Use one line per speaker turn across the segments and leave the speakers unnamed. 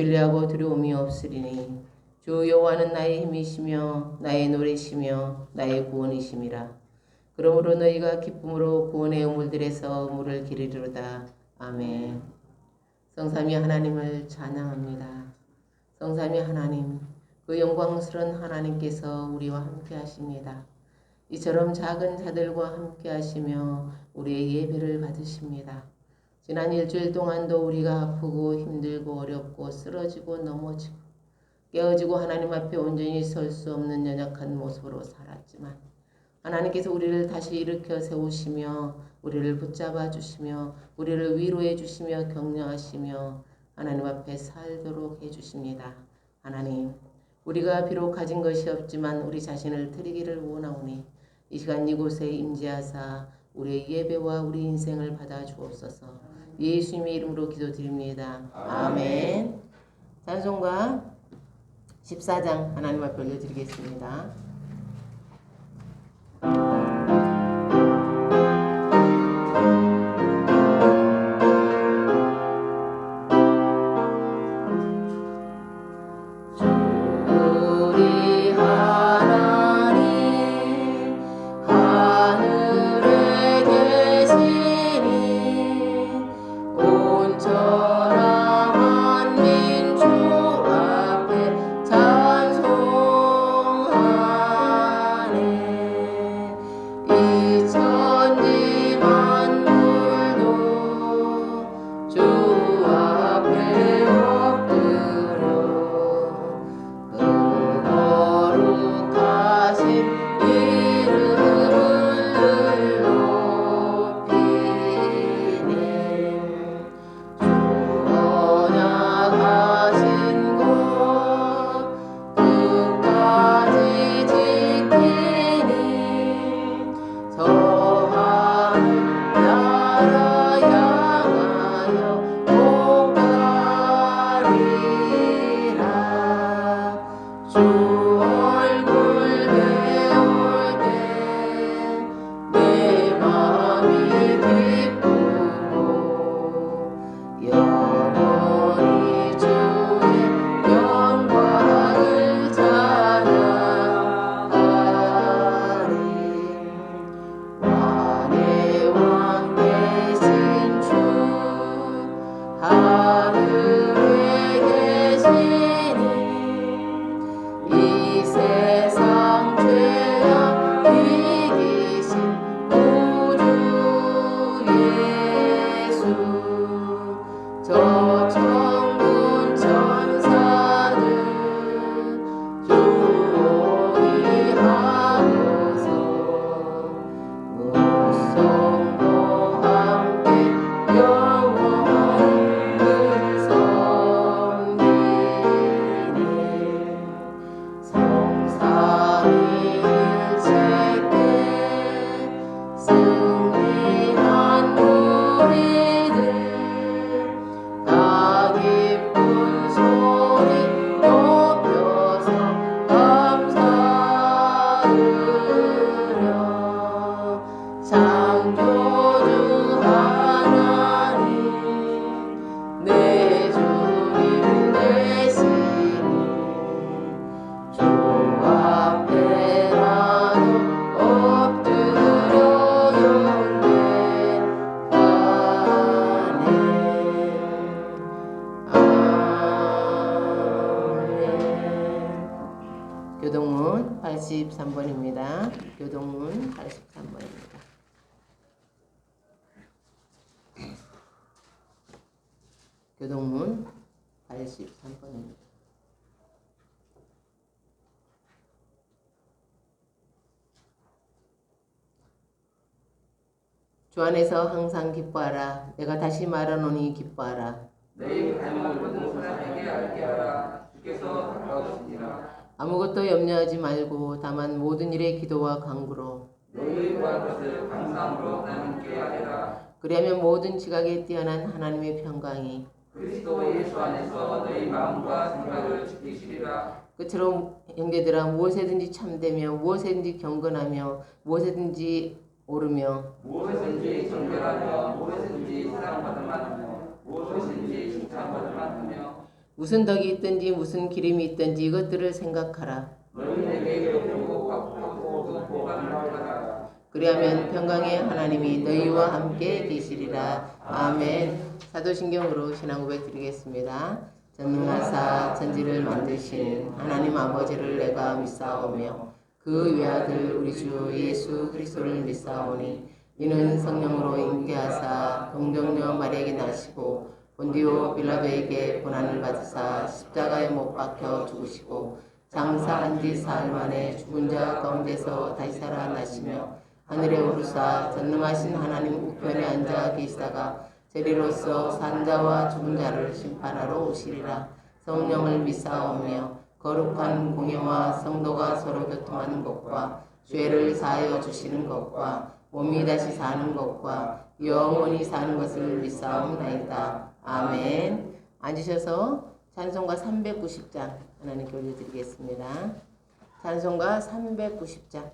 신뢰하고 두려움이 없으리니 주 여호와는 나의 힘이시며 나의 노래시며 나의 구원이심이라. 그러므로 너희가 기쁨으로 구원의 우물들에서 물을 기르리로다. 아멘. 성삼위 하나님을 찬양합니다. 성삼위 하나님, 그 영광스러운 하나님께서 우리와 함께 하십니다. 이처럼 작은 자들과 함께 하시며 우리의 예배를 받으십니다. 지난 일주일 동안도 우리가 아프고 힘들고 어렵고 쓰러지고 넘어지고 깨어지고 하나님 앞에 온전히 설 수 없는 연약한 모습으로 살았지만 하나님께서 우리를 다시 일으켜 세우시며 우리를 붙잡아 주시며 우리를 위로해 주시며 격려하시며 하나님 앞에 살도록 해주십니다. 하나님, 우리가 비록 가진 것이 없지만 우리 자신을 드리기를 원하오니 이 시간 이곳에 임재하사 우리의 예배와 우리 인생을 받아 주옵소서. 예수님의 이름으로 기도드립니다. 아멘. 찬송가 14장 하나님 앞에 올려드리겠습니다. 교동문 83번입니다. 교동문 83번입니다. 교동문 83번입니다. 주 안에서 항상 기뻐하라. 내가 다시 말하노니 기뻐하라.
너희 갈망을 모든 사람에게 알게 하라. 주께서 가까우시니라.
아무것도 염려하지 말고 다만 모든 일에 기도와 간구로
너희 구할 것을 감사함으로 하나님께 아뢰라.
그리하면 모든 지각에 뛰어난 하나님의 평강이
그리스도 예수 안에서 너희 마음과 생각을 지키시리라.
끝으로 형제들아, 무엇에든지 참되며 무엇에든지 경건하며 무엇에든지 오르며
무엇이든지 정결하며 무엇이든지 사랑받을 만하며 무엇이든지 칭찬받을 만하며
무슨 덕이 있든지 무슨 기림이 있든지 이것들을 생각하라.
너는 내게 격려고 박수하고 보관을 하라.
그리하면 평강의 하나님이 너희와 함께 계시리라. 아멘. 사도신경으로 신앙 고백 드리겠습니다. 전능하사 천지를 만드신 하나님 아버지를 내가 믿사오며 그 외아들 우리 주 예수 그리스도를 믿사오니 이는 성령으로 잉태하사 동정녀 마리아에게 나시고 본디오 빌라도에게 고난을 받으사 십자가에 못 박혀 죽으시고 장사한 지 사흘 만에 죽은 자 가운데서 다시 살아나시며 하늘에 오르사 전능하신 하나님 우편에 앉아 계시다가 저리로서 산자와 죽은 자를 심판하러 오시리라. 성령을 믿사오며 거룩한 공예와 성도가 서로 교통하는 것과 죄를 사하여 주시는 것과 몸이 다시 사는 것과 영원히 사는 것을 믿사옵나이다. 아멘. 앉으셔서 찬송가 390장 하나님께 올려드리겠습니다. 찬송가 390장.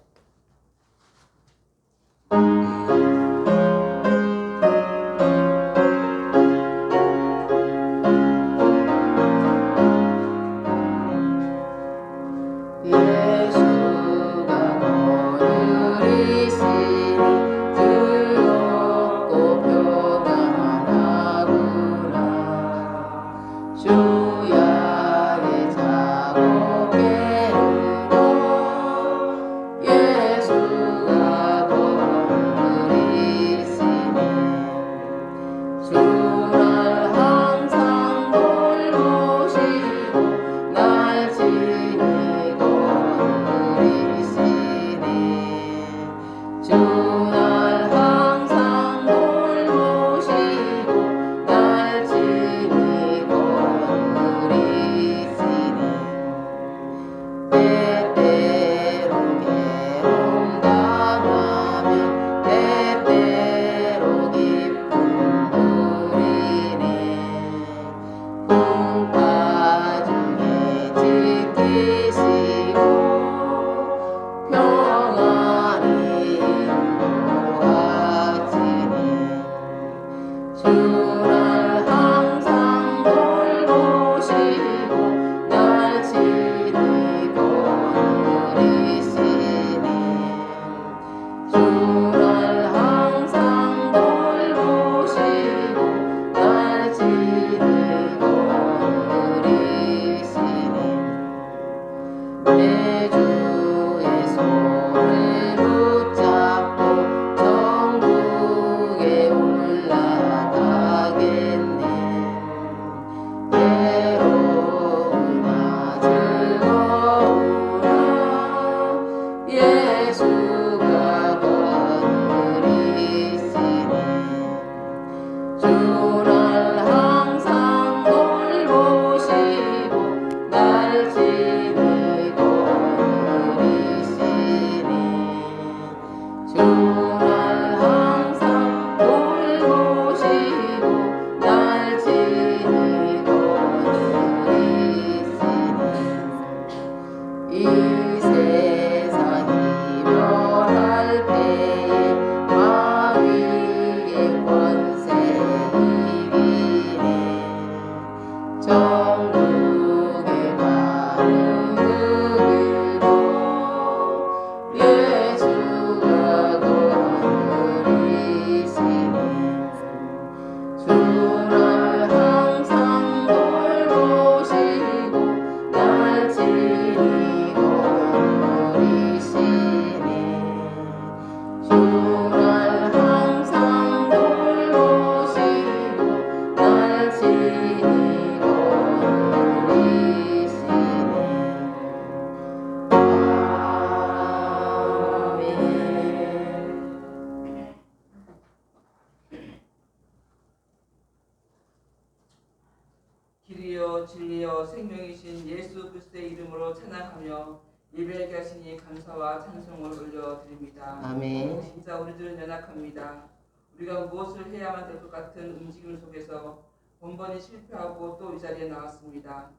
길이요 진리요 생명이신 예수 그리스도의 이름으로 찬양하며 예배하게 하시니 감사와 찬송을 올려드립니다.
아멘.
진짜 우리들은 연약합니다. 우리가 무엇을 해야만 될 것 같은 움직임 속에서 번번이 실패하고 또 이 자리에 나왔습니다.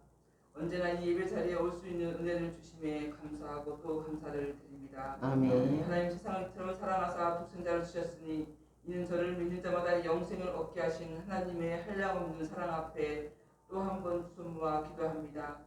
언제나 이 예배 자리에 올 수 있는 은혜를 주심에 감사하고 또 감사를 드립니다.
아멘.
하나님 세상을 이처럼 사랑하사 독생자를 주셨으니 이는 저를 믿는 자마다 영생을 얻게 하신 하나님의 한량없는 사랑 앞에 또 한 번 두 손 모아 기도합니다.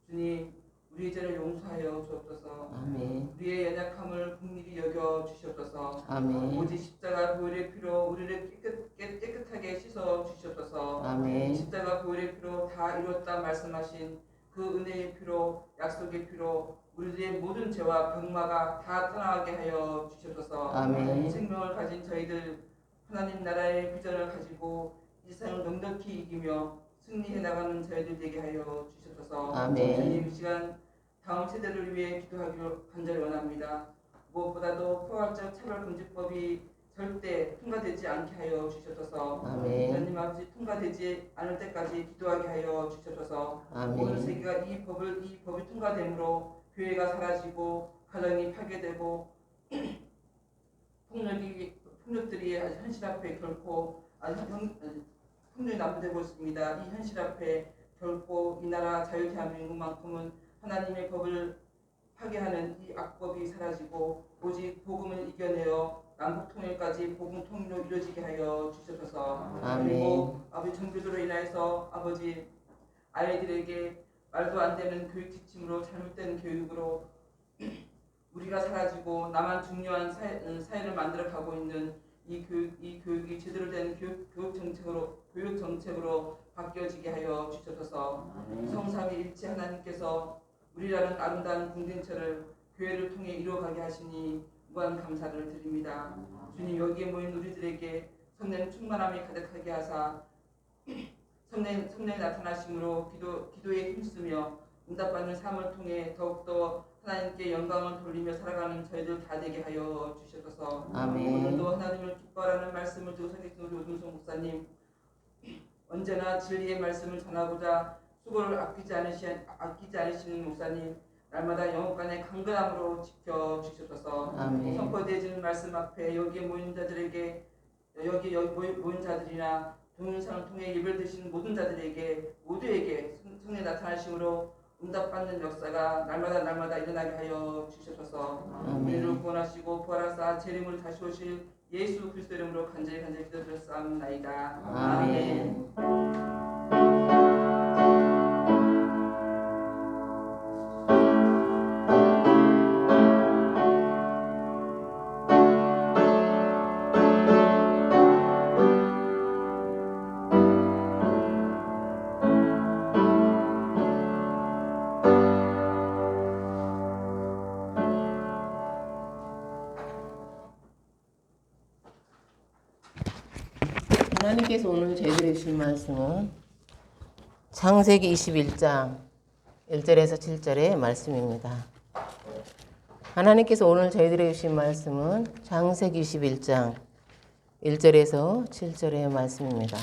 주님, 우리의 죄를 용서하여 주옵소서.
아멘.
우리의 연약함을 긍휼히 여겨 주시옵소서.
아멘.
오직 십자가 보혈의 피로 우리를 깨끗하게 씻어 주시옵소서.
아멘.
십자가 보혈의 피로 다 이뤘다 말씀하신 그 은혜의 피로 약속의 피로 우리들의 모든 죄와 병마가 다 떠나게 하여 주시옵소서.
아멘.
생명을 가진 저희들 하나님 나라의 비전을 가지고 이 세상을 넉넉히 이기며 승리해 나가는 저희들 되게 하여 주시옵소서.
아멘.
주님, 이 시간 다음 세대를 위해 기도하기를 간절히 원합니다. 무엇보다도 포괄적 차별금지법이 절대 통과되지 않게 하여 주시옵소서.
아멘.
하나님 아버지, 통과되지 않을 때까지 기도하게 하여 주시옵소서. 온
아멘.
세계가 이 법이 통과됨으로 교회가 사라지고 가정이 파괴되고 폭력들이 현실 앞에 결코 폭력이 남부되고 있습니다. 이 현실 앞에 결코 이 나라 자유 대한민국만큼은 하나님의 법을 파괴하는 이 악법이 사라지고 오직 복음을 이겨내어 남북통일까지 복음 통일로 이루어지게 하여 주시옵소서.
아멘.
그리고 아버지 정교도로 인하여서 아버지 아이들에게 말도 안 되는 교육 지침으로 잘못된 교육으로 우리가 사라지고 나만 중요한 사회를 만들어가고 있는 이 교육이 제대로 된 교육 정책으로 바뀌어지게 하여 주시옵소서. 성삼위일체 하나님께서 우리라는 아름다운 공동체를 교회를 통해 이루어가게 하시니 무한 감사를 드립니다. 주님, 여기에 모인 우리들에게 성령 충만함이 가득하게 하사 성령이 나타나심으로 기도에 힘쓰며 응답받는 삶을 통해 더욱더 하나님께 영광을 돌리며 살아가는 저희들 다 되게 하여 주시옵소서.
아멘.
오늘도 하나님을 기뻐하라는 말씀을 두고 선교했던 우리 오준성 목사님, 언제나 진리의 말씀을 전하고자 수고를 아끼지 않으시는 목사님, 날마다 영혼간의 강건함으로 지켜주시옵소서.
아멘.
선포되어지는 말씀 앞에 여기에 모인 자들에게 여기 모인 자들이나 동영상을 통해 예배를 드시는 모든 자들에게 모두에게 성령의 나타나심으로 응답받는 역사가 날마다 일어나게 하여 주시옵소서. 우리를 구원하시고 부활하사 제 이름으로 다시 오실 예수 그리스도 이름으로 간절히 기도드렸사옵나이다.
아멘. 하나님께서 오늘 저희들에게 주신 말씀은 창세기 21장 1절에서 7절의 말씀입니다. 하나님께서 오늘 저희들에게 주신 말씀은 창세기 21장 1절에서 7절의 말씀입니다.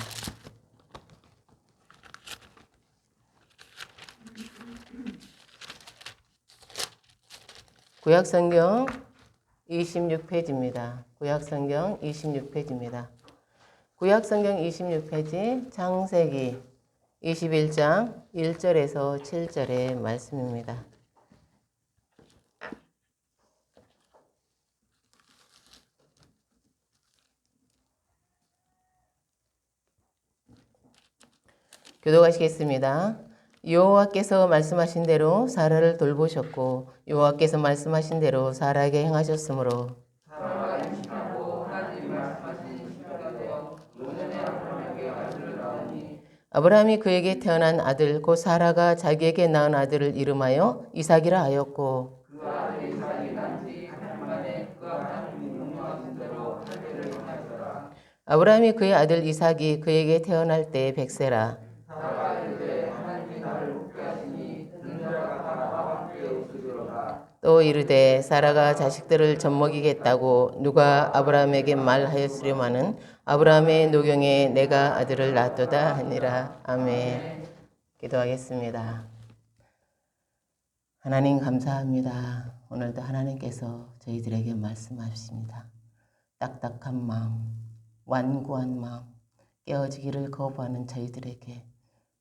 구약성경 26페이지입니다. 구약성경 26페이지입니다. 구약성경 26페이지 창세기 21장 1절에서 7절의 말씀입니다. 교독하시겠습니다. 여호와께서 말씀하신 대로 사라를 돌보셨고 여호와께서 말씀하신 대로 사라에게 행하셨으므로
사라가 임신하고 하나님이 말씀하신 시간이 되어 노년의 아브라함에게 아들을 낳으니
아브라함이 그에게 태어난 아들 곧 사라가 자기에게 낳은 아들을 이름하여 이삭이라 하였고
그 아들 이삭이 난지 한달 만에 그 하나님이 명령하신 대로 하늘을 행하시더라.
아브라함이 그의 아들 이삭이 그에게 태어날 때 백세라.
사라가 이르되 하나님이 나를 웃게 하시니 듣는 자가 다 나와 함께 웃으리로다.
또 이르되 사라가 자식들을 젖먹이겠다고 누가 아브라함에게 말하였으려마는 아브라함의 노경에 내가 아들을 낳았도다 하니라. 아멘. 기도하겠습니다. 하나님 감사합니다. 오늘도 하나님께서 저희들에게 말씀하십니다. 딱딱한 마음, 완고한 마음, 깨어지기를 거부하는 저희들에게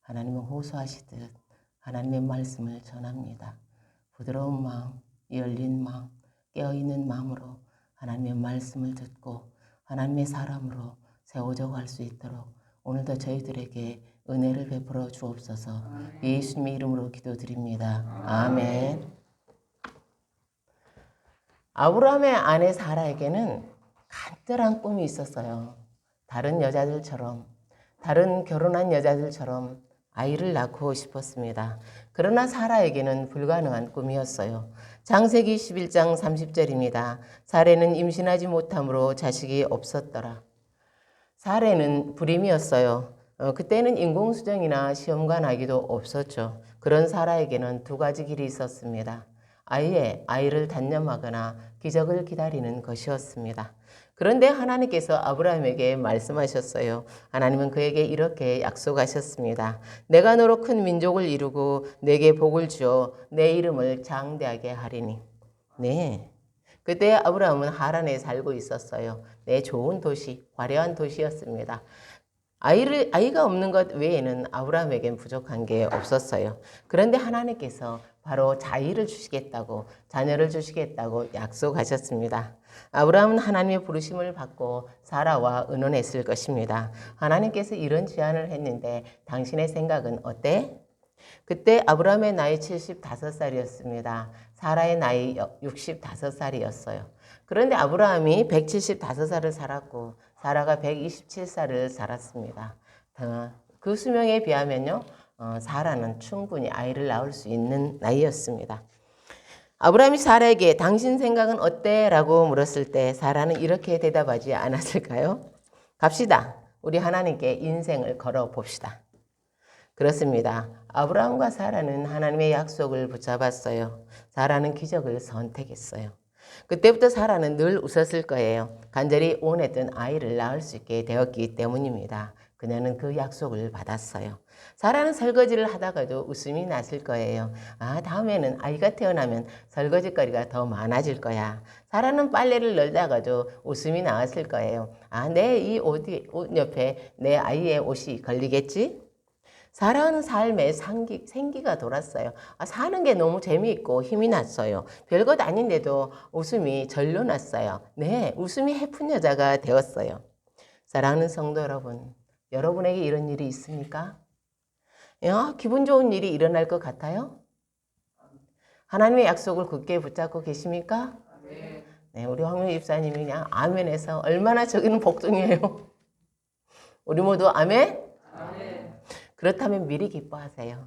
하나님은 호소하시듯 하나님의 말씀을 전합니다. 부드러운 마음, 열린 마음, 깨어있는 마음으로 하나님의 말씀을 듣고 하나님의 사람으로 세워져 갈 수 있도록 오늘도 저희들에게 은혜를 베풀어 주옵소서. 예수님의 이름으로 기도드립니다. 아멘. 아브라함의 아내 사라에게는 간절한 꿈이 있었어요. 다른 여자들처럼, 다른 결혼한 여자들처럼 아이를 낳고 싶었습니다. 그러나 사라에게는 불가능한 꿈이었어요. 창세기 11장 30절입니다. 사라는 임신하지 못함으로 자식이 없었더라. 사라는 불임이었어요. 그때는 인공수정이나 시험관 아기도 없었죠. 그런 사라에게는 두 가지 길이 있었습니다. 아이를 단념하거나 기적을 기다리는 것이었습니다. 그런데 하나님께서 아브라함에게 말씀하셨어요. 하나님은 그에게 이렇게 약속하셨습니다. 내가 너로 큰 민족을 이루고 내게 복을 주어 내 이름을 장대하게 하리니. 네. 그때 아브라함은 하란에 살고 있었어요. 네, 좋은 도시, 화려한 도시였습니다. 아이가 없는 것 외에는 아브라함에겐 부족한 게 없었어요. 그런데 하나님께서 바로 자녀를 주시겠다고 약속하셨습니다. 아브라함은 하나님의 부르심을 받고 사라와 의논했을 것입니다. 하나님께서 이런 제안을 했는데 당신의 생각은 어때? 그때 아브라함의 나이 75살이었습니다. 사라의 나이 65살이었어요. 그런데 아브라함이 175살을 살았고 사라가 127살을 살았습니다. 그 수명에 비하면요, 사라는 충분히 아이를 낳을 수 있는 나이였습니다. 아브라함이 사라에게 당신 생각은 어때? 라고 물었을 때 사라는 이렇게 대답하지 않았을까요? 갑시다. 우리 하나님께 인생을 걸어 봅시다. 그렇습니다. 아브라함과 사라는 하나님의 약속을 붙잡았어요. 사라는 기적을 선택했어요. 그때부터 사라는 늘 웃었을 거예요. 간절히 원했던 아이를 낳을 수 있게 되었기 때문입니다. 그녀는 그 약속을 받았어요. 사라는 설거지를 하다가도 웃음이 났을 거예요. 다음에는 아이가 태어나면 설거지거리가 더 많아질 거야. 사라는 빨래를 널다가도 웃음이 나왔을 거예요. 내 이 옷 옆에 내 아이의 옷이 걸리겠지? 사라는 삶에 생기가 돌았어요. 사는 게 너무 재미있고 힘이 났어요. 별것 아닌데도 웃음이 절로 났어요. 네, 웃음이 해픈 여자가 되었어요. 사랑하는 성도 여러분, 여러분에게 이런 일이 있습니까? 기분 좋은 일이 일어날 것 같아요? 하나님의 약속을 굳게 붙잡고 계십니까? 네, 우리 황명 집사님이 그냥 아멘해서 얼마나 저기는 복종이에요. 우리 모두 아멘? 그렇다면 미리 기뻐하세요.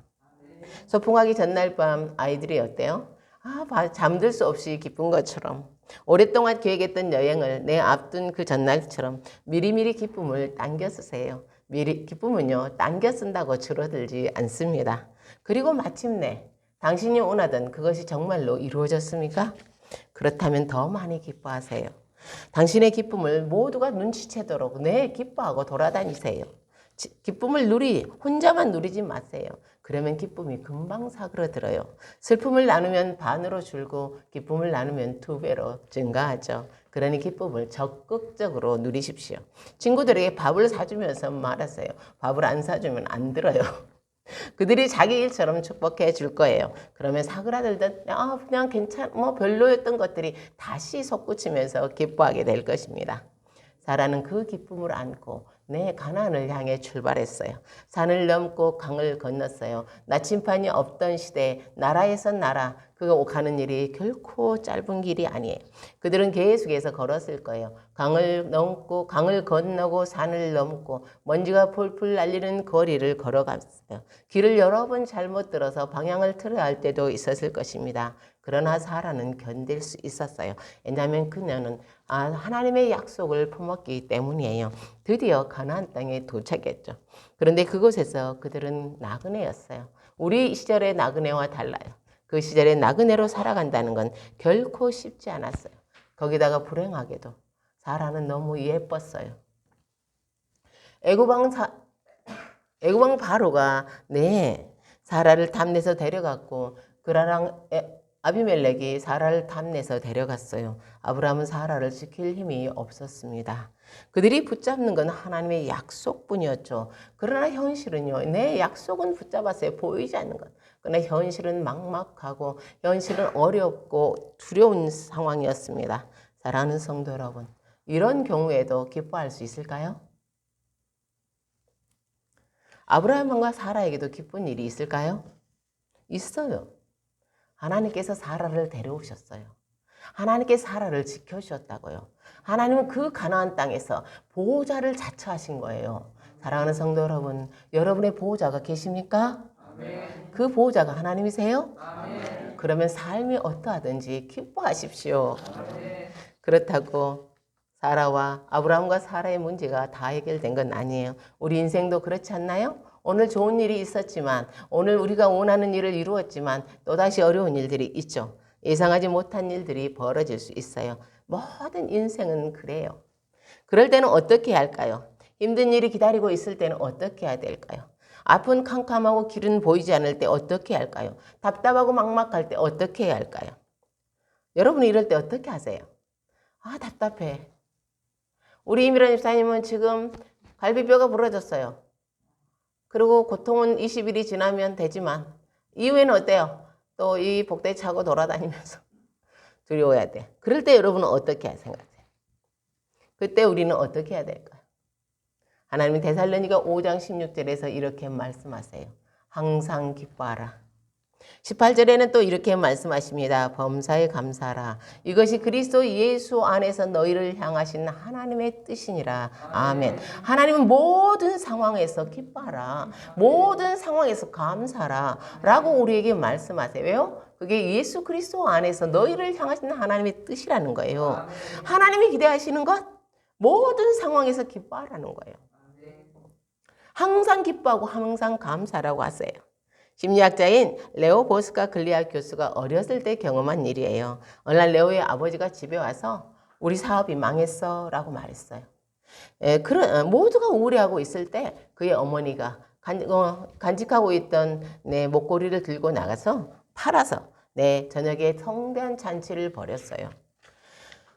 소풍하기 전날 밤 아이들이 어때요? 잠들 수 없이 기쁜 것처럼 오랫동안 계획했던 여행을 내 앞둔 그 전날처럼 미리미리 기쁨을 당겨 쓰세요. 기쁨은요, 당겨 쓴다고 줄어들지 않습니다. 그리고 마침내 당신이 원하던 그것이 정말로 이루어졌습니까? 그렇다면 더 많이 기뻐하세요. 당신의 기쁨을 모두가 눈치채도록 기뻐하고 돌아다니세요. 기쁨을 혼자만 누리지 마세요. 그러면 기쁨이 금방 사그러들어요. 슬픔을 나누면 반으로 줄고 기쁨을 나누면 2배로 증가하죠. 그러니 기쁨을 적극적으로 누리십시오. 친구들에게 밥을 사주면서 말하세요. 밥을 안 사주면 안 들어요. 그들이 자기 일처럼 축복해 줄 거예요. 그러면 사그라들던 그냥 별로였던 것들이 다시 솟구치면서 기뻐하게 될 것입니다. 사라는 그 기쁨을 안고 가나안을 향해 출발했어요. 산을 넘고 강을 건넜어요. 나침판이 없던 시대에 나라에서 나라 그거 가는 일이 결코 짧은 길이 아니에요. 그들은 계속해서 걸었을 거예요. 강을 건너고 산을 넘고 먼지가 풀풀 날리는 거리를 걸어갔어요. 길을 여러 번 잘못 들어서 방향을 틀어야 할 때도 있었을 것입니다. 그러나 사라는 견딜 수 있었어요. 왜냐하면 그녀는 하나님의 약속을 품었기 때문이에요. 드디어 가나안 땅에 도착했죠. 그런데 그곳에서 그들은 나그네였어요. 우리 시절의 나그네와 달라요. 그 시절의 나그네로 살아간다는 건 결코 쉽지 않았어요. 거기다가 불행하게도 사라는 너무 예뻤어요. 애고방 바로가 사라를 탐내서 데려갔고 그라랑 아비멜렉이 사라를 탐내서 데려갔어요. 아브라함은 사라를 지킬 힘이 없었습니다. 그들이 붙잡는 건 하나님의 약속뿐이었죠. 그러나 현실은요. 내 약속은 붙잡았어요. 보이지 않는 것. 그러나 현실은 막막하고 현실은 어렵고 두려운 상황이었습니다. 사랑하는 성도 여러분, 이런 경우에도 기뻐할 수 있을까요? 아브라함과 사라에게도 기쁜 일이 있을까요? 있어요. 하나님께서 사라를 데려오셨어요. 하나님께 사라를 지켜주셨다고요. 하나님은 그 가나안 땅에서 보호자를 자처하신 거예요. 사랑하는 성도 여러분, 여러분의 보호자가 계십니까?
아멘.
그 보호자가 하나님이세요?
아멘.
그러면 삶이 어떠하든지 기뻐하십시오.
아멘.
그렇다고 사라와 아브라함과 사라의 문제가 다 해결된 건 아니에요. 우리 인생도 그렇지 않나요? 오늘 좋은 일이 있었지만, 오늘 우리가 원하는 일을 이루었지만 또다시 어려운 일들이 있죠. 예상하지 못한 일들이 벌어질 수 있어요. 모든 인생은 그래요. 그럴 때는 어떻게 해야 할까요? 힘든 일이 기다리고 있을 때는 어떻게 해야 될까요? 앞은 캄캄하고 길은 보이지 않을 때 어떻게 해야 할까요? 답답하고 막막할 때 어떻게 해야 할까요? 여러분이 이럴 때 어떻게 하세요? 아, 답답해. 우리 이미란 집사님은 지금 갈비뼈가 부러졌어요. 그리고 고통은 20일이 지나면 되지만 이후에는 어때요? 또 이 복대 차고 돌아다니면서 두려워야 돼. 그럴 때 여러분은 어떻게 생각하세요? 그때 우리는 어떻게 해야 될까요? 하나님은 데살로니가 5장 16절에서 이렇게 말씀하세요. 항상 기뻐하라. 18절에는 또 이렇게 말씀하십니다. 범사에 감사하라. 이것이 그리스도 예수 안에서 너희를 향하신 하나님의 뜻이니라. 아멘. 하나님은 모든 상황에서 기뻐하라. 모든 상황에서 감사하라. 라고 우리에게 말씀하세요. 왜요? 그게 예수 그리스도 안에서 너희를 향하신 하나님의 뜻이라는 거예요. 하나님이 기대하시는 것, 모든 상황에서 기뻐하라는 거예요. 항상 기뻐하고 항상 감사라고 하세요. 심리학자인 레오 보스카 글리아 교수가 어렸을 때 경험한 일이에요. 어느 날 레오의 아버지가 집에 와서 우리 사업이 망했어 라고 말했어요. 모두가 우울해하고 있을 때 그의 어머니가 간직하고 있던 목걸이를 들고 나가서 팔아서 저녁에 성대한 잔치를 벌였어요.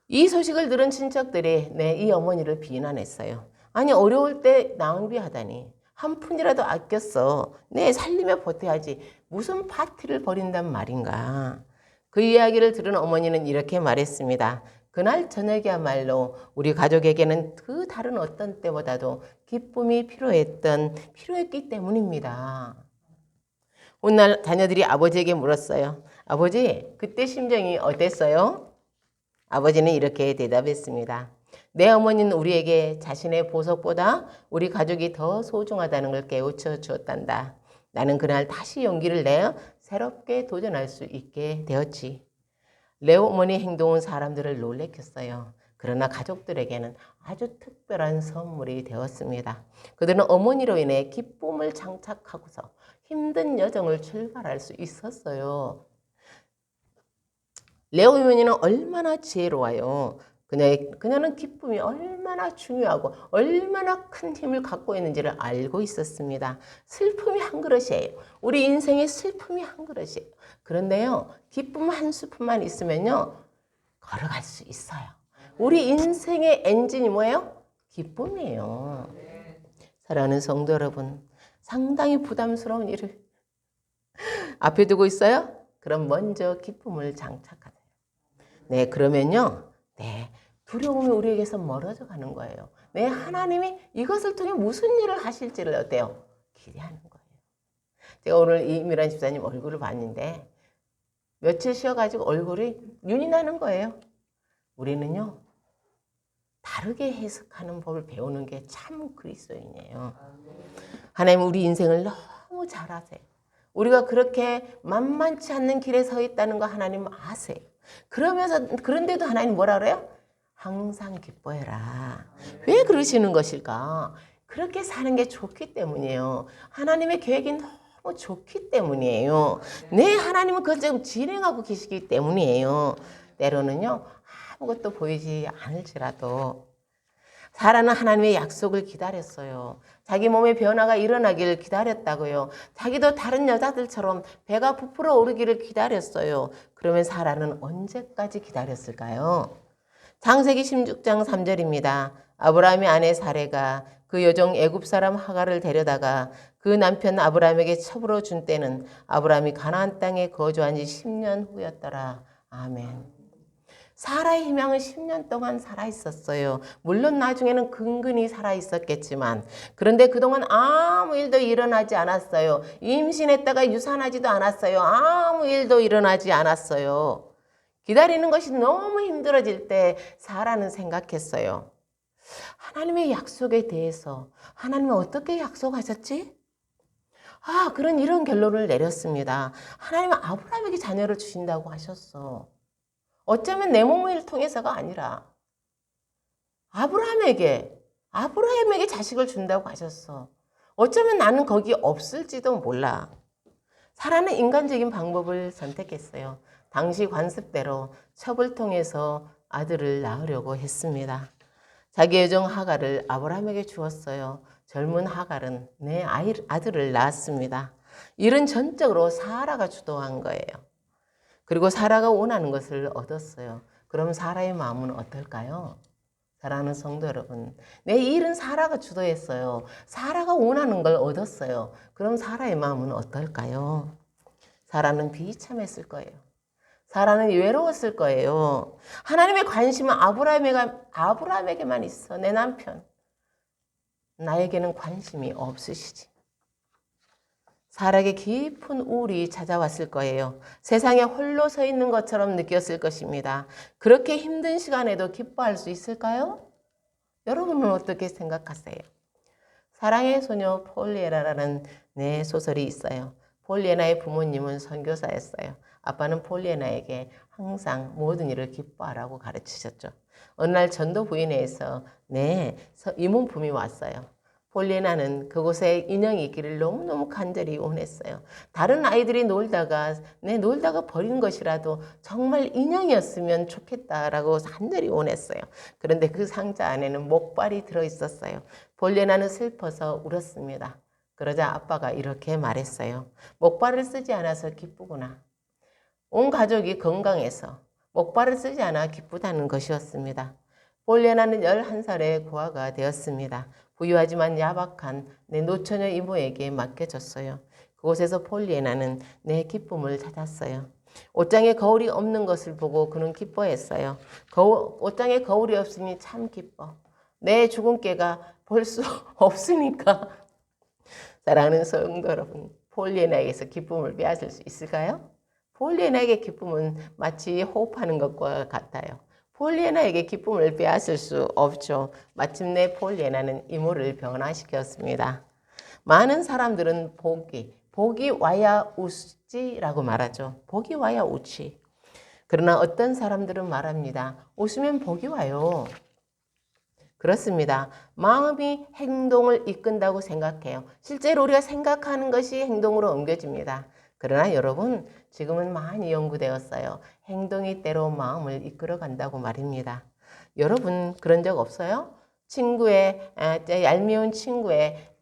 이 소식을 들은 친척들이 이 어머니를 비난했어요. 아니 어려울 때 낭비하다니. 한 푼이라도 아꼈어. 살림에 보태야지. 무슨 파티를 벌인단 말인가. 그 이야기를 들은 어머니는 이렇게 말했습니다. 그날 저녁이야말로 우리 가족에게는 그 다른 어떤 때보다도 기쁨이 필요했기 때문입니다. 오늘 자녀들이 아버지에게 물었어요. 아버지, 그때 심정이 어땠어요? 아버지는 이렇게 대답했습니다. 내 어머니는 우리에게 자신의 보석보다 우리 가족이 더 소중하다는 걸 깨우쳐 주었단다. 나는 그날 다시 용기를 내어 새롭게 도전할 수 있게 되었지. 레오 어머니의 행동은 사람들을 놀래켰어요. 그러나 가족들에게는 아주 특별한 선물이 되었습니다. 그들은 어머니로 인해 기쁨을 장착하고서 힘든 여정을 출발할 수 있었어요. 레오 어머니는 얼마나 지혜로워요. 그녀는 기쁨이 얼마나 중요하고 얼마나 큰 힘을 갖고 있는지를 알고 있었습니다. 슬픔이 한 그릇이에요. 우리 인생의 슬픔이 한 그릇이에요. 그런데요, 기쁨 한 스푼만 있으면요, 걸어갈 수 있어요. 우리 인생의 엔진이 뭐예요? 기쁨이에요. 사랑하는 성도 여러분, 상당히 부담스러운 일을 앞에 두고 있어요? 그럼 먼저 기쁨을 장착하세요. 그러면요, 두려움이 우리에게서 멀어져 가는 거예요. 하나님이 이것을 통해 무슨 일을 하실지를 어때요? 기대하는 거예요. 제가 오늘 이미란 집사님 얼굴을 봤는데 며칠 쉬어가지고 얼굴이 윤이 나는 거예요. 우리는요, 다르게 해석하는 법을 배우는 게 참 그리스도인이에요. 하나님 우리 인생을 너무 잘 아세요. 우리가 그렇게 만만치 않는 길에 서 있다는 거 하나님 아세요. 그런데도 하나님 뭐라 그래요? 항상 기뻐해라. 왜 그러시는 것일까? 그렇게 사는 게 좋기 때문이에요. 하나님의 계획이 너무 좋기 때문이에요. 하나님은 그걸 지금 진행하고 계시기 때문이에요. 때로는요, 아무것도 보이지 않을지라도 사라는 하나님의 약속을 기다렸어요. 자기 몸의 변화가 일어나기를 기다렸다고요. 자기도 다른 여자들처럼 배가 부풀어 오르기를 기다렸어요. 그러면 사라는 언제까지 기다렸을까요? 창세기 16장 3절입니다. 아브라함의 아내 사레가 그 여종 애굽 사람 하갈을 데려다가 그 남편 아브라함에게 첩으로 준 때는 아브라함이 가나안 땅에 거주한 지 10년 후였더라. 아멘. 사라의 희망은 10년 동안 살아있었어요. 물론 나중에는 근근히 살아있었겠지만 그런데 그동안 아무 일도 일어나지 않았어요. 임신했다가 유산하지도 않았어요. 아무 일도 일어나지 않았어요. 기다리는 것이 너무 힘들어질 때 사라는 생각했어요. 하나님의 약속에 대해서 하나님은 어떻게 약속하셨지? 그런 이런 결론을 내렸습니다. 하나님은 아브라함에게 자녀를 주신다고 하셨어. 어쩌면 내 몸을 통해서가 아니라 아브라함에게 자식을 준다고 하셨어. 어쩌면 나는 거기 없을지도 몰라. 사라는 인간적인 방법을 선택했어요. 당시 관습대로 첩을 통해서 아들을 낳으려고 했습니다. 자기 여종 하갈을 아브라함에게 주었어요. 젊은 하갈은 내 아들을 낳았습니다. 일은 전적으로 사라가 주도한 거예요. 그리고 사라가 원하는 것을 얻었어요. 그럼 사라의 마음은 어떨까요? 사랑하는 성도 여러분, 내 일은 사라가 주도했어요. 사라가 원하는 걸 얻었어요. 그럼 사라의 마음은 어떨까요? 사라는 비참했을 거예요. 사라는 외로웠을 거예요. 하나님의 관심은 아브라함에게만 있어. 내 남편. 나에게는 관심이 없으시지. 사라에게 깊은 우울이 찾아왔을 거예요. 세상에 홀로 서 있는 것처럼 느꼈을 것입니다. 그렇게 힘든 시간에도 기뻐할 수 있을까요? 여러분은 어떻게 생각하세요? 사랑의 소녀 폴리에나라는 소설이 있어요. 폴리에나의 부모님은 선교사였어요. 아빠는 폴리에나에게 항상 모든 일을 기뻐하라고 가르치셨죠. 어느 날 전도 부인회에서 이문품이 왔어요. 폴리에나는 그곳에 인형이 있기를 너무너무 간절히 원했어요. 다른 아이들이 놀다가 버린 것이라도 정말 인형이었으면 좋겠다라고 간절히 원했어요. 그런데 그 상자 안에는 목발이 들어있었어요. 폴리에나는 슬퍼서 울었습니다. 그러자 아빠가 이렇게 말했어요. 목발을 쓰지 않아서 기쁘구나. 온 가족이 건강해서 목발을 쓰지 않아 기쁘다는 것이었습니다. 폴리에나는 11살에 고아가 되었습니다. 부유하지만 야박한 노처녀 이모에게 맡겨졌어요. 그곳에서 폴리에나는 내 기쁨을 찾았어요. 옷장에 거울이 없는 것을 보고 그는 기뻐했어요. 옷장에 거울이 없으니 참 기뻐. 내 주근깨가 볼 수 없으니까. 사랑하는 성도 여러분, 폴리에나에게서 기쁨을 빼앗을 수 있을까요? 폴리에나에게 기쁨은 마치 호흡하는 것과 같아요. 폴리에나에게 기쁨을 빼앗을 수 없죠. 마침내 폴리에나는 이모를 변화시켰습니다. 많은 사람들은 복이 와야 웃지라고 말하죠. 복이 와야 웃지. 그러나 어떤 사람들은 말합니다. 웃으면 복이 와요. 그렇습니다. 마음이 행동을 이끈다고 생각해요. 실제로 우리가 생각하는 것이 행동으로 옮겨집니다. 그러나 여러분, 지금은 많이 연구되었어요. 행동이 때로 마음을 이끌어 간다고 말입니다. 여러분 그런 적 없어요? 얄미운 친구의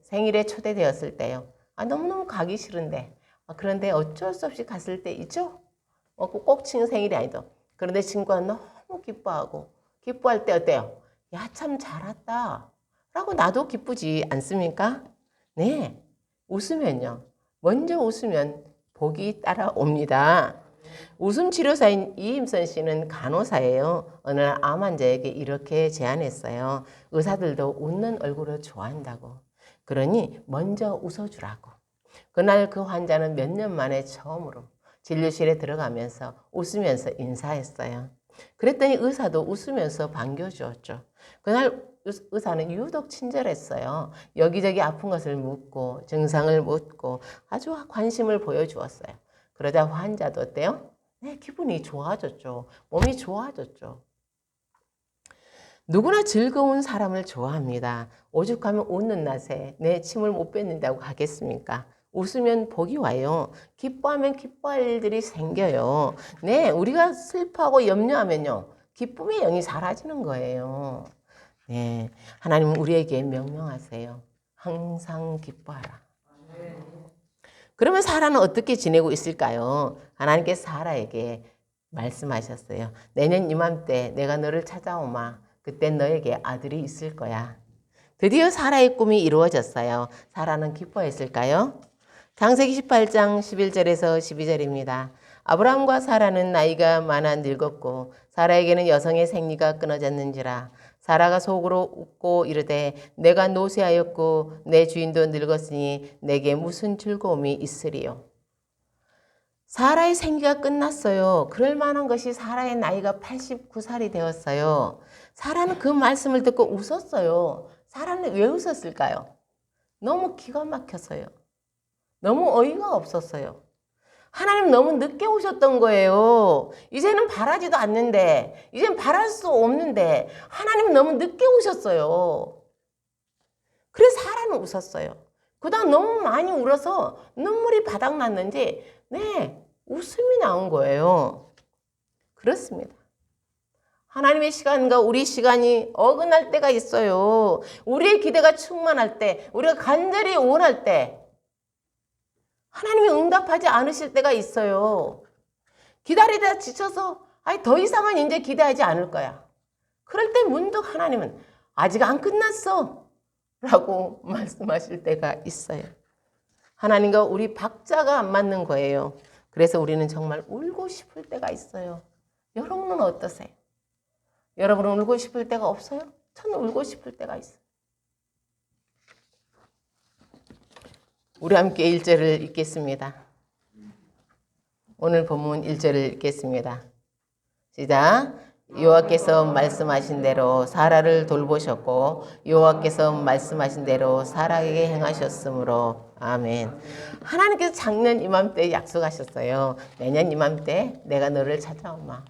생일에 초대되었을 때요. 너무너무 가기 싫은데, 그런데 어쩔 수 없이 갔을 때 있죠? 꼭 친구 생일이 아니죠. 그런데 친구가 너무 기뻐할 때 어때요? 야, 참 잘 왔다 라고 나도 기쁘지 않습니까? 네, 웃으면요. 먼저 웃으면 복이 따라옵니다. 웃음 치료사인 이임선 씨는 간호사예요. 어느 날 암 환자에게 이렇게 제안했어요. 의사들도 웃는 얼굴을 좋아한다고. 그러니 먼저 웃어주라고. 그날 그 환자는 몇 년 만에 처음으로 진료실에 들어가면서 웃으면서 인사했어요. 그랬더니 의사도 웃으면서 반겨주었죠. 그날 의사는 유독 친절했어요. 여기저기 아픈 것을 묻고 증상을 묻고 아주 관심을 보여주었어요. 그러자 환자도 어때요? 기분이 좋아졌죠. 몸이 좋아졌죠. 누구나 즐거운 사람을 좋아합니다. 오죽하면 웃는 낯에 내 침을 못 뱉는다고 하겠습니까? 웃으면 복이 와요. 기뻐하면 기뻐할 일들이 생겨요. 우리가 슬퍼하고 염려하면요. 기쁨의 영이 사라지는 거예요. 하나님은 우리에게 명령하세요. 항상 기뻐하라. 그러면 사라는 어떻게 지내고 있을까요? 하나님께서 사라에게 말씀하셨어요. 내년 이맘때 내가 너를 찾아오마. 그때 너에게 아들이 있을 거야. 드디어 사라의 꿈이 이루어졌어요. 사라는 기뻐했을까요? 창세기 18장 11절에서 12절입니다. 아브라함과 사라는 나이가 많아 늙었고 사라에게는 여성의 생리가 끊어졌는지라. 사라가 속으로 웃고 이르되 내가 노쇠하였고 내 주인도 늙었으니 내게 무슨 즐거움이 있으리요. 사라의 생기가 끝났어요. 그럴 만한 것이 사라의 나이가 89살이 되었어요. 사라는 그 말씀을 듣고 웃었어요. 사라는 왜 웃었을까요? 너무 기가 막혔어요. 너무 어이가 없었어요. 하나님 너무 늦게 오셨던 거예요. 이제는 바라지도 않는데, 이제는 바랄 수 없는데 하나님 너무 늦게 오셨어요. 그래서 사라는 웃었어요. 그다음 너무 많이 울어서 눈물이 바닥났는지 웃음이 나온 거예요. 그렇습니다. 하나님의 시간과 우리 시간이 어긋날 때가 있어요. 우리의 기대가 충만할 때, 우리가 간절히 원할 때 하나님이 응답하지 않으실 때가 있어요. 기다리다 지쳐서 더 이상은 이제 기대하지 않을 거야. 그럴 때 문득 하나님은 아직 안 끝났어 라고 말씀하실 때가 있어요. 하나님과 우리 박자가 안 맞는 거예요. 그래서 우리는 정말 울고 싶을 때가 있어요. 여러분은 어떠세요? 여러분은 울고 싶을 때가 없어요? 저는 울고 싶을 때가 있어요. 우리 함께 1절을 읽겠습니다. 오늘 본문 1절을 읽겠습니다. 시작. 여호와께서 말씀하신 대로 사라를 돌보셨고 여호와께서 말씀하신 대로 사라에게 행하셨으므로 아멘. 하나님께서 작년 이맘때 약속하셨어요. 내년 이맘때 내가 너를 찾아오마.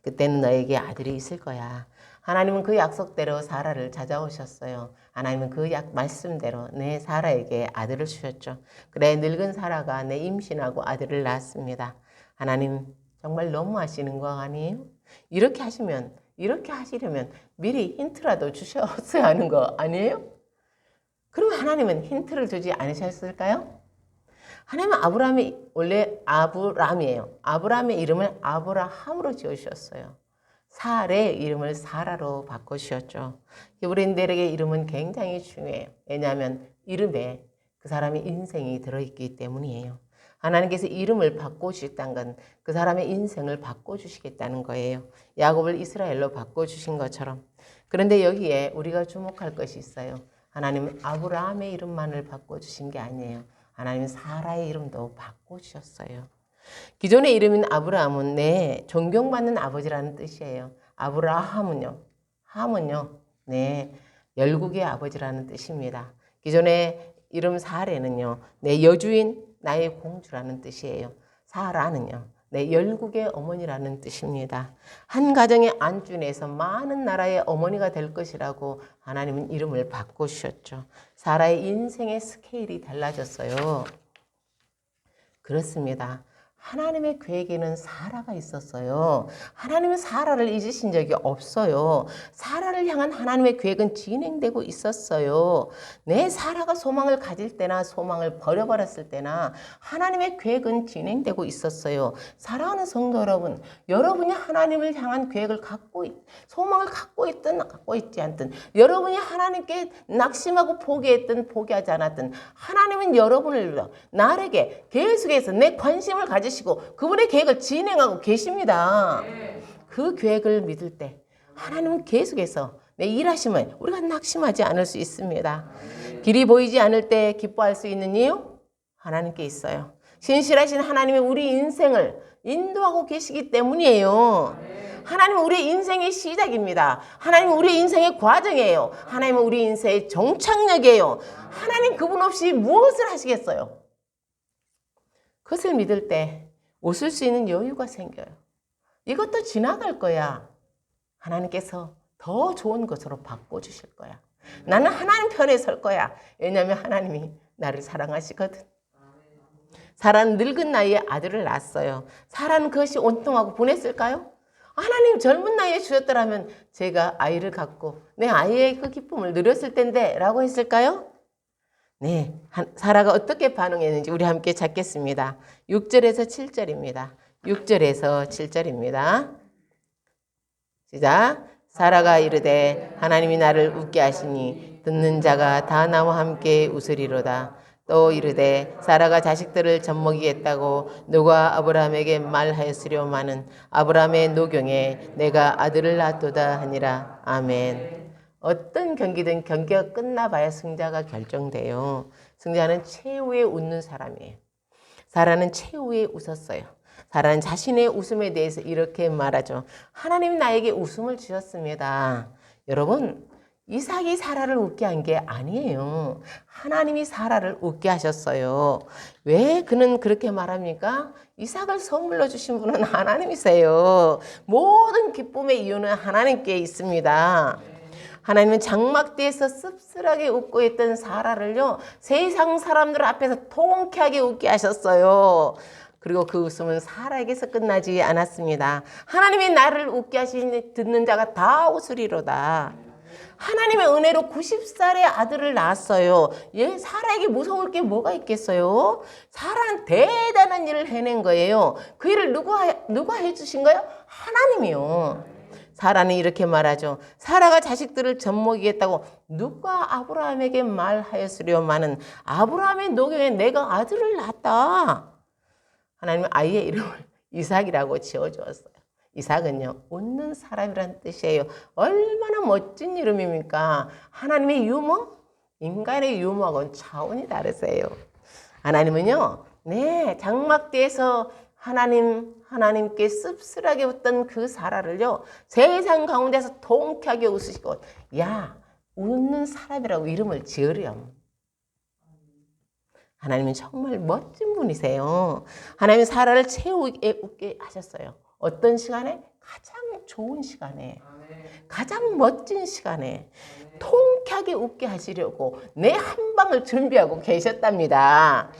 그때는 너에게 아들이 있을 거야. 하나님은 그 약속대로 사라를 찾아오셨어요. 하나님은 그 말씀대로 내 사라에게 아들을 주셨죠. 그래 늙은 사라가 내 임신하고 아들을 낳았습니다. 하나님 정말 너무하시는 거 아니에요? 이렇게 하시려면 미리 힌트라도 주셨어야 하는 거 아니에요? 그럼 하나님은 힌트를 주지 않으셨을까요? 하나님은 아브라함이 원래 아브람이에요. 아브라함의 이름을 아브라함으로 지으셨어요. 사라의 이름을 사라로 바꾸셨죠. 히브리인들에게 이름은 굉장히 중요해요. 왜냐하면 이름에 그 사람의 인생이 들어있기 때문이에요. 하나님께서 이름을 바꿔주셨다는 건 그 사람의 인생을 바꿔주시겠다는 거예요. 야곱을 이스라엘로 바꿔주신 것처럼. 그런데 여기에 우리가 주목할 것이 있어요. 하나님은 아브라함의 이름만을 바꿔주신 게 아니에요. 하나님은 사라의 이름도 바꿔주셨어요. 기존의 이름인 아브라함은 존경받는 아버지라는 뜻이에요. 아브라함은요, 열국의 아버지라는 뜻입니다. 기존의 이름 사라는요, 내 여주인, 나의 공주라는 뜻이에요. 사라는요, 내 열국의 어머니라는 뜻입니다. 한 가정의 안주인에서 많은 나라의 어머니가 될 것이라고 하나님은 이름을 바꾸셨죠. 사라의 인생의 스케일이 달라졌어요. 그렇습니다. 하나님의 계획에는 사라가 있었어요. 하나님은 사라를 잊으신 적이 없어요. 사라를 향한 하나님의 계획은 진행되고 있었어요. 사라가 소망을 가질 때나 소망을 버려버렸을 때나 하나님의 계획은 진행되고 있었어요. 사랑하는 성도 여러분, 여러분이 하나님을 향한 계획을 소망을 갖고 있든 갖고 있지 않든, 여러분이 하나님께 낙심하고 포기했든 포기하지 않았든, 하나님은 여러분을 위해 나에게 계속해서 내 관심을 가지시고 그분의 계획을 진행하고 계십니다. 그 계획을 믿을 때 하나님은 계속해서 내 일하심을 우리가 낙심하지 않을 수 있습니다. 길이 보이지 않을 때 기뻐할 수 있는 이유? 하나님께 있어요. 신실하신 하나님이 우리 인생을 인도하고 계시기 때문이에요. 하나님은 우리 인생의 시작입니다. 하나님은 우리 인생의 과정이에요. 하나님은 우리 인생의 정착력이에요. 하나님 그분 없이 무엇을 하시겠어요? 그것을 믿을 때 웃을 수 있는 여유가 생겨요. 이것도 지나갈 거야. 하나님께서 더 좋은 것으로 바꿔주실 거야. 나는 하나님 편에 설 거야. 왜냐하면 하나님이 나를 사랑하시거든. 사라는 늙은 나이에 아들을 낳았어요. 사라는 그것이 온통하고 분했을까요? 하나님 젊은 나이에 주셨더라면 제가 아이를 갖고 내 아이의 그 기쁨을 누렸을 텐데 라고 했을까요? 사라가 어떻게 반응했는지 우리 함께 찾겠습니다. 6절에서 7절입니다. 6절에서 7절입니다. 시작. 사라가 이르되 하나님이 나를 웃게 하시니 듣는 자가 다 나와 함께 웃으리로다. 또 이르되 사라가 자식들을 젖먹이겠다고 누가 아브라함에게 말하였으려마는 아브라함의 노경에 내가 아들을 낳았도다 하니라. 아멘. 어떤 경기든 경기가 끝나봐야 승자가 결정돼요. 승자는 최후에 웃는 사람이에요. 사라는 최후에 웃었어요. 사라는 자신의 웃음에 대해서 이렇게 말하죠. 하나님 나에게 웃음을 주셨습니다. 여러분, 이삭이 사라를 웃게 한 게 아니에요. 하나님이 사라를 웃게 하셨어요. 왜 그는 그렇게 말합니까? 이삭을 선물로 주신 분은 하나님이세요. 모든 기쁨의 이유는 하나님께 있습니다. 하나님은 장막대에서 씁쓸하게 웃고 있던 사라를요, 세상 사람들 앞에서 통쾌하게 웃게 하셨어요. 그리고 그 웃음은 사라에게서 끝나지 않았습니다. 하나님이 나를 웃게 하시니 듣는 자가 다 웃으리로다. 하나님의 은혜로 90살의 아들을 낳았어요. 사라에게 무서울 게 뭐가 있겠어요? 사라는 대단한 일을 해낸 거예요. 그 일을 누가 해주신 거예요? 하나님이요. 사라는 이렇게 말하죠. 사라가 자식들을 젖먹이겠다고 누가 아브라함에게 말하였으려마는 아브라함의 노경에 내가 아들을 낳았다. 하나님은 아이의 이름을 이삭이라고 지어주었어요. 이삭은요, 웃는 사람이란 뜻이에요. 얼마나 멋진 이름입니까? 하나님의 유머, 인간의 유머하고는 차원이 다르세요. 하나님은요, 장막대에서 하나님께 씁쓸하게 웃던 그 사라를요, 세상 가운데서 통쾌하게 웃으시고, 야, 웃는 사람이라고 이름을 지으렴. 하나님은 정말 멋진 분이세요. 하나님은 사라를 최후에 웃게 하셨어요. 어떤 시간에? 가장 좋은 시간에, 가장 멋진 시간에 통쾌하게 웃게 하시려고 내 한 방을 준비하고 계셨답니다.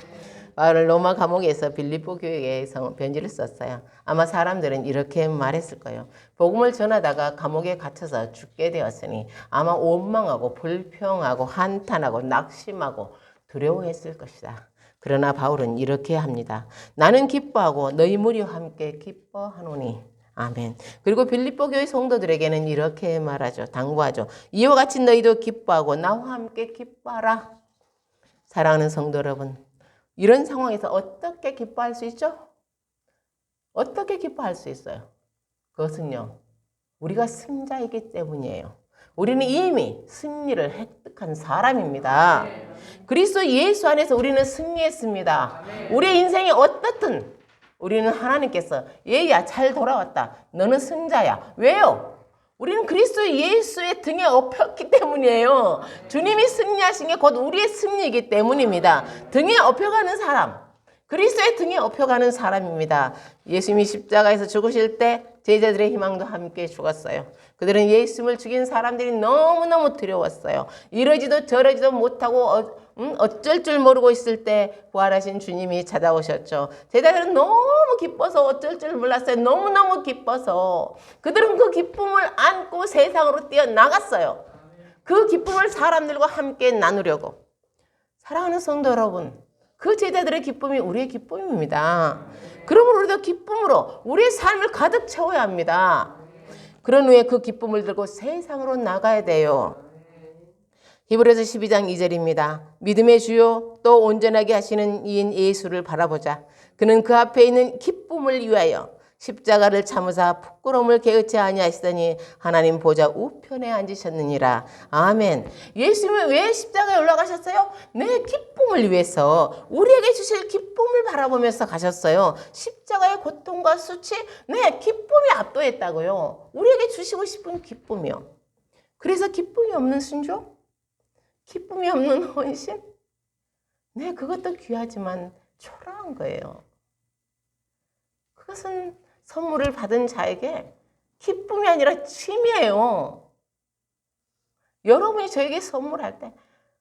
바울은 로마 감옥에서 빌립보 교회에 편지를 썼어요. 아마 사람들은 이렇게 말했을 거예요. 복음을 전하다가 감옥에 갇혀서 죽게 되었으니 아마 원망하고 불평하고 한탄하고 낙심하고 두려워했을 것이다. 그러나 바울은 이렇게 합니다. 나는 기뻐하고 너희 무리와 함께 기뻐하노니. 아멘. 그리고 빌립보 교회 성도들에게는 이렇게 말하죠. 당부하죠. 이와 같이 너희도 기뻐하고 나와 함께 기뻐하라. 사랑하는 성도 여러분, 이런 상황에서 어떻게 기뻐할 수 있죠? 어떻게 기뻐할 수 있어요? 그것은요, 우리가 승자이기 때문이에요. 우리는 이미 승리를 획득한 사람입니다. 그리스도 예수 안에서 우리는 승리했습니다. 우리의 인생이 어떻든 우리는 하나님께서 얘야 잘 돌아왔다. 너는 승자야. 왜요? 우리는 그리스도 예수의 등에 업혔기 때문이에요. 주님이 승리하신 게 곧 우리의 승리이기 때문입니다. 등에 업혀가는 사람, 그리스도의 등에 업혀가는 사람입니다. 예수님이 십자가에서 죽으실 때 제자들의 희망도 함께 죽었어요. 그들은 예수님을 죽인 사람들이 너무너무 두려웠어요. 이러지도 저러지도 못하고 어쩔 줄 모르고 있을 때 부활하신 주님이 찾아오셨죠. 제자들은 너무 기뻐서 어쩔 줄 몰랐어요. 너무너무 기뻐서 그들은 그 기쁨을 안고 세상으로 뛰어나갔어요. 그 기쁨을 사람들과 함께 나누려고. 사랑하는 성도 여러분, 그 제자들의 기쁨이 우리의 기쁨입니다. 그러므로 우리도 기쁨으로 우리의 삶을 가득 채워야 합니다. 그런 후에 그 기쁨을 들고 세상으로 나가야 돼요. 히브리서 12장 2절입니다. 믿음의 주요 또 온전하게 하시는 이인 예수를 바라보자. 그는 그 앞에 있는 기쁨을 위하여 십자가를 참으사 부끄러움을 개의치 아니하시더니 하나님 보좌 우편에 앉으셨느니라. 아멘. 예수님은 왜 십자가에 올라가셨어요? 내 기쁨을 위해서, 우리에게 주실 기쁨을 바라보면서 가셨어요. 십자가의 고통과 수치, 내 기쁨이 압도했다고요. 우리에게 주시고 싶은 기쁨이요. 그래서 기쁨이 없는 순종? 기쁨이 없는 헌신? 네, 그것도 귀하지만 초라한 거예요. 그것은 선물을 받은 자에게 기쁨이 아니라 침이에요. 여러분이 저에게 선물할 때,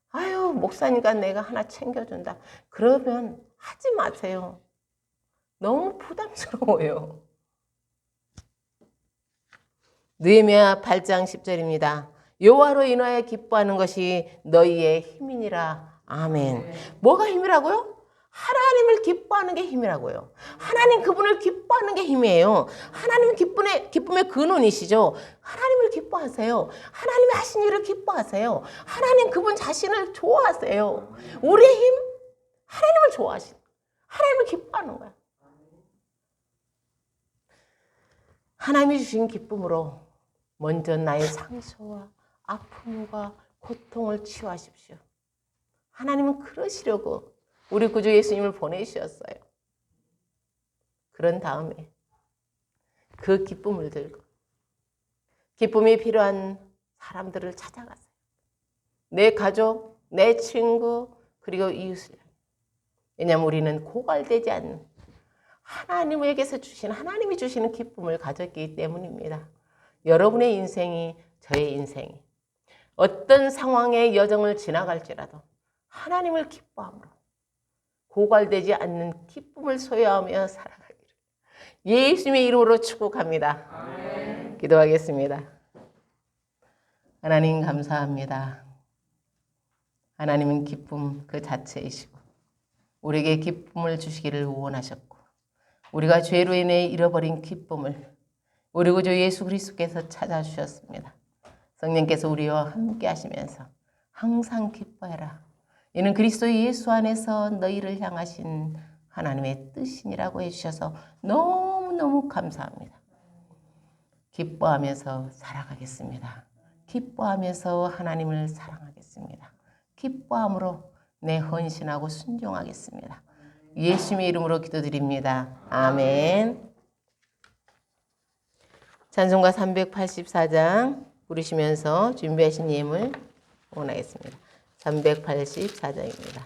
아유, 목사니까 내가 하나 챙겨준다. 그러면 하지 마세요. 너무 부담스러워요. 느헤미야 8장 10절입니다. 여호와로 인하여 기뻐하는 것이 너희의 힘이니라. 아멘. 뭐가 힘이라고요? 하나님을 기뻐하는 게 힘이라고요. 하나님 그분을 기뻐하는 게 힘이에요. 하나님은 기쁨의 근원이시죠. 하나님을 기뻐하세요. 하나님이 하신 일을 기뻐하세요. 하나님 그분 자신을 좋아하세요. 우리의 힘? 하나님을 좋아하시는 거야. 하나님을 기뻐하는 거야. 하나님이 주신 기쁨으로 먼저 나의 상처와 아픔과 고통을 치유하십시오. 하나님은 그러시려고 우리 구주 예수님을 보내주셨어요. 그런 다음에 그 기쁨을 들고 기쁨이 필요한 사람들을 찾아갔어요. 내 가족, 내 친구, 그리고 이웃을. 왜냐하면 우리는 고갈되지 않는 하나님에게서 주신, 하나님이 주시는 기쁨을 가졌기 때문입니다. 여러분의 인생이, 저의 인생이 어떤 상황의 여정을 지나갈지라도 하나님을 기뻐함으로 고갈되지 않는 기쁨을 소유하며 살아가기를 예수님의 이름으로 축복합니다. 아멘. 기도하겠습니다. 하나님 감사합니다. 하나님은 기쁨 그 자체이시고 우리에게 기쁨을 주시기를 원하셨고 우리가 죄로 인해 잃어버린 기쁨을 우리 구주 예수 그리스도께서 찾아주셨습니다. 성령께서 우리와 함께 하시면서 항상 기뻐해라. 이는 그리스도 예수 안에서 너희를 향하신 하나님의 뜻이니라고 해주셔서 너무너무 감사합니다. 기뻐하면서 살아가겠습니다. 기뻐하면서 하나님을 사랑하겠습니다. 기뻐함으로 내 헌신하고 순종하겠습니다. 예수님의 이름으로 기도드립니다. 아멘. 찬송가 384장 부르시면서 준비하신 예물 원하겠습니다. 384장입니다.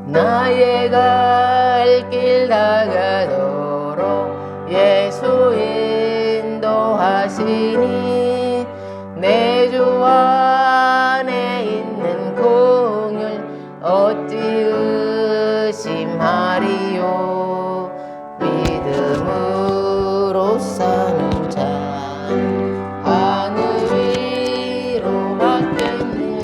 나의 갈 길 다가도록 예수 인도하시니 내 주 안에 있는 공율 어찌 의심하리요. 믿음으로 사는 자 하늘 위로 받겠네.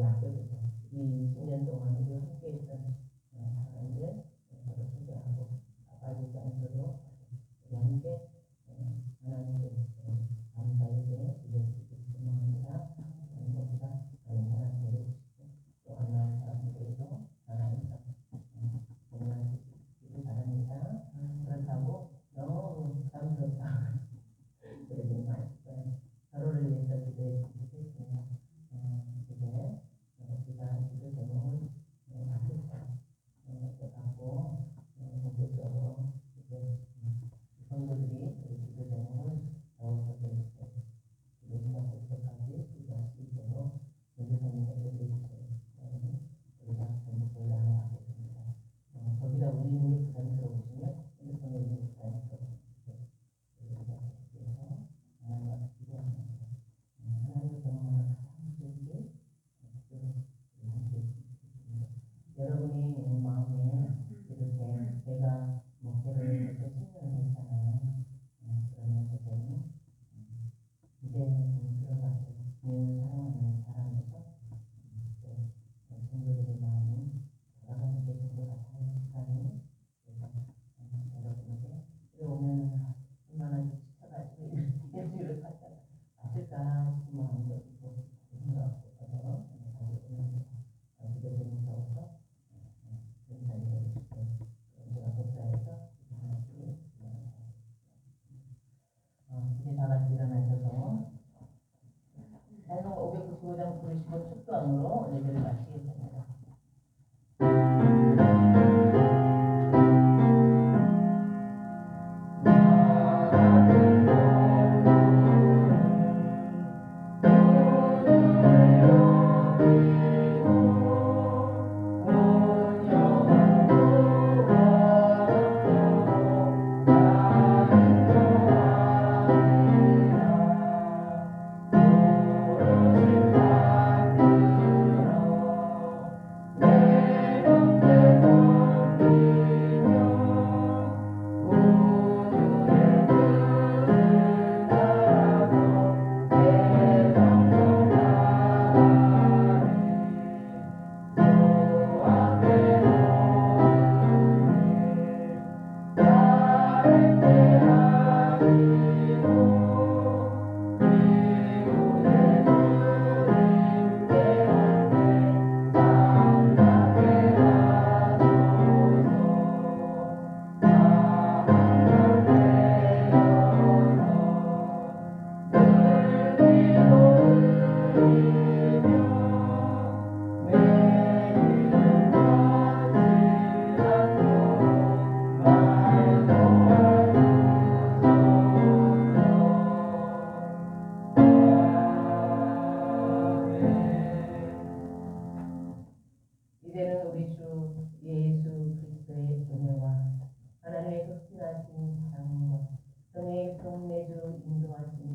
맡겨주고 이 10년 동안 우리 함께했던 사람들 서로 소개하고 빠지지 않도록 우리 함께 하나님께 감사의 배 드려주시기 소망합니다. 모두가 많은 사람 되어주시고 또 하나님 사람들에도 하나님 공연하시기 바랍니다. 그렇다고 너무 감사합니다. 그러지 마시고요. 서로를 위해서 기도해 주시겠습니다. 이제 우리가 기도 제목을 받고 본격적으로 이제 성도들이 우리 기도 제목을 더욱더 기도 시작할 때까지 기도할 수 있도록 교수님께 해주세요. 우리가 전국을 나눠가겠습니다. 거기다 올리는 게 부담스러우시면 핸드폰에 올리는 게 부담스러우시면 하나님 앞에 기도합니다. 하나님을 경험하는 가장 좋은 게 여러분이 마음에 이렇게 제가 목회를 이렇게 10년 했잖아요. 그러면서 저는 이제 들어가서 사랑하는 사람에서 친구들의 마음이 돌아가는 게 된 것 같아요. 시간이. 그래서 여러분에게 오면 얼마나 지쳐가지고 일주일을 갔을까 싶은 마음도 있고 그런 것 같아서 기도 제목부터 인사드리고 싶고 제가 복사해서 하나씩 이제 다 같이 일어나셔서 찬송 595장 부르시고 축도함으로 예배를 마치겠습니다. 이제는 우리 주 예수 그리스도의 은혜와 하나님의 극진하신 사랑과 성의 성내주 인도하심